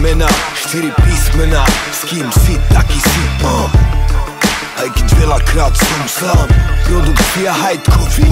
mená, 4 písmená. S kým si, taký si. Aj keď veľakrát som sám, produkcia hajtkovi.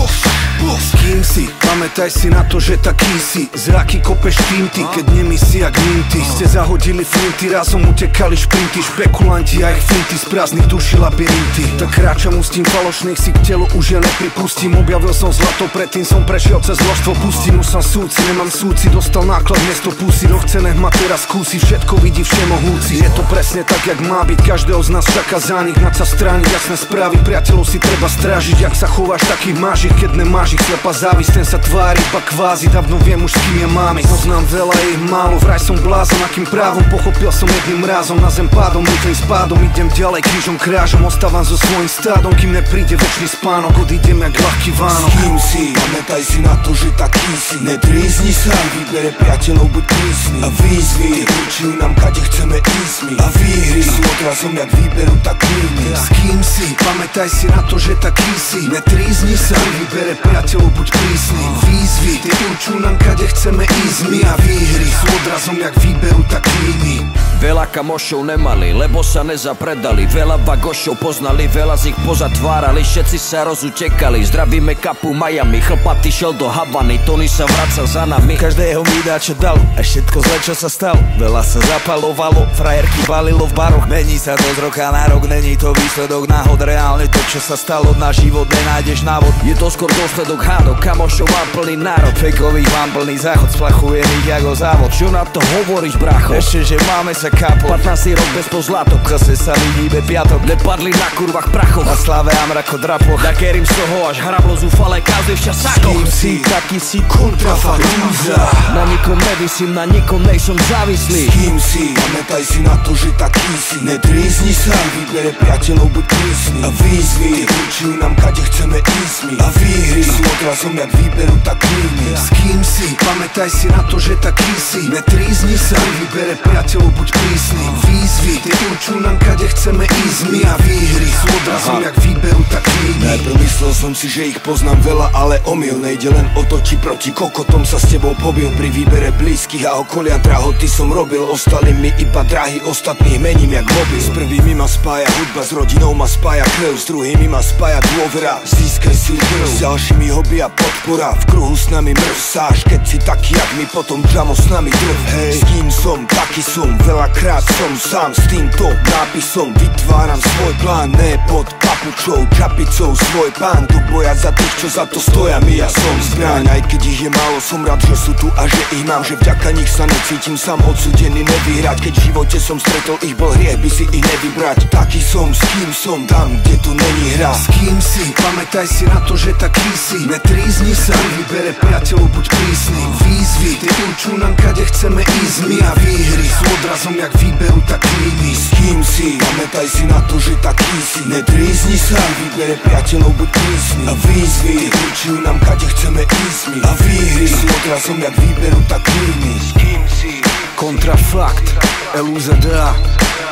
S kým si? Pamätaj si na to, že taký si. Zraky kopeš tinty, keď nemyslí jak minty. Ste zahodili flinty, razom utekali šprinty. Špekulanti a ich finty, z prázdnych duší labyrinty. Tak kráčam ústím falošných, si k telu už ja nepripustím. Objavil som zlato, predtým som prešiel cez množstvo pustím. Už som súci, nemám súci, dostal náklad miesto pusy. Kto chce, nech ma teraz skúsi, všetko vidí všemohúci. Je to presne tak, jak má byť, každého z nás čaká zánik. Nad sa strániť, jasné správy, priateľov si treba strážiť. Jak sa chováš, taký máš ich, keď nemáš ich, slepá závisť, ten sa tvári, iba kvázi. Dávno viem už, s kým je mám ich. Poznám veľa, je ich málo, vraj som blázon, akým právom pochopil som jedným rázom. Na zem pádom, rýchlym spádom, idem ďalej, krížom krážom. Ostávam so svojím stádom, kým nepríde večný spánok. Odídem jak ľahký Vánok. S kým si? Pamätaj si na to, že taký si. Netrízni sa, vybere priateľov, buď prísny. A výzvy určujú nám, kade chceme ísť my. A výhry sú odrazom, jak výberu, tak klíny. S kým si? Pamätaj si na to, že taký si. Netrízni sa, vybere priateľov, buď prísny. Výzvy, tie určujú nám, kade chceme ísť my. A výhry sú odrazom, jak výberu, tak klíny. Veľa kamošov nemali, lebo sa nezapredali. Veľa vagošov poznali, veľa z nich pozatvárali. Všetci sa rozutekali, zdravíme kapu Miami. Chlpatý šel do Havany, Tony sa vracal za nami. Každého mi dá čo dal, a všetko zle čo sa stalo. Veľa sa zapalovalo, frajerky balilo v baroch. Mení sa to z roka na rok, není to výsledok náhod. Reálne to čo sa stalo, na život nenájdeš návod. Je to skôr dôsledok hádok, kamošov mám plný národ. Fejkových mám plný záchod, splachujených ako závod. Čo na to hovoríš, bracho? Ešte, že máme sa kapo, 15. rok bez pozlátok. Zase sa vidíme piatok, nepadli na kurvách prachoch. na sláve a mrako drapoch. Na kerím z toho až hrablo zúfale každý v časákoch. S kým si? Taký si Kontrafakúza. Na nikom nevisím, na nikom nejsom závislý. S kým si? Pamätaj si na to, že taký si. Netrízni sa, vybere priateľov, buď prísny. A výzvy určujú nám, kade chceme ísť my. A výhry sú odrazom, jak výberu, tak klíny. S kým si? Pamätaj si na to, že taký si. Netrízni sa, vybere priateľov, buď prísny. Výzvy, tie určujú nám, kade chceme ísť my. A výhry sú odrazom, jak výberu, tak klíny. Najprv myslel som si, že ich poznám veľa, ale omyl. Nejde len o to, či proti kokotom sa s tebou pobil. Pri výbere blízkych a okolia drahoty som robil. Ostali mi iba drahy, ostatných mením jak mobil. S prvými ma spája hudba, s rodinou ma spája krv. S druhými ma spája dôvera, získaj si krv. S ďalšími hobby a podpora, v kruhu s nami mrsáš. Keď si taký jak my, potom džamo s nami drv. Hej, s kým som, taký som, veľakrát som sám. S týmto nápisom vytváram svoj plán. Ne pod papučou, čapicou, svoj pán. Tu boja za tých, čo za to stoja mi, ja som zbraň. Aj keď ich je málo, som rád, že sú tu a že ich mám. Že vďaka nich sa necítim sám odsudený nevyhrať. Keď v živote som stretol ich, bol hriech by si ich nevybrať. Taký som, s kým som, tam, kde tu není hra. S kým si? Pamätaj si na to, že taký si. Netrízni sa, vybere priateľov, buď prísny. Výzvy, tie určujú nám, kade chceme ísť my. A výhry sú odrazom, jak výberu, tak klíny. S kým si? Pamätaj si na to, že taký si. Netrízni sa, vybere priateľov, buď prísny. A výzvy, tie určujú nám, kade chceme ísť my. A výhry sú odrazom, jak výberu, tak klíny. S kým si? Kontrafakt, LUZD,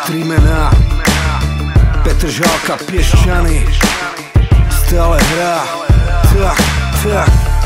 3 mená, Petr Žálka, Piešťany, stále hrá, tak.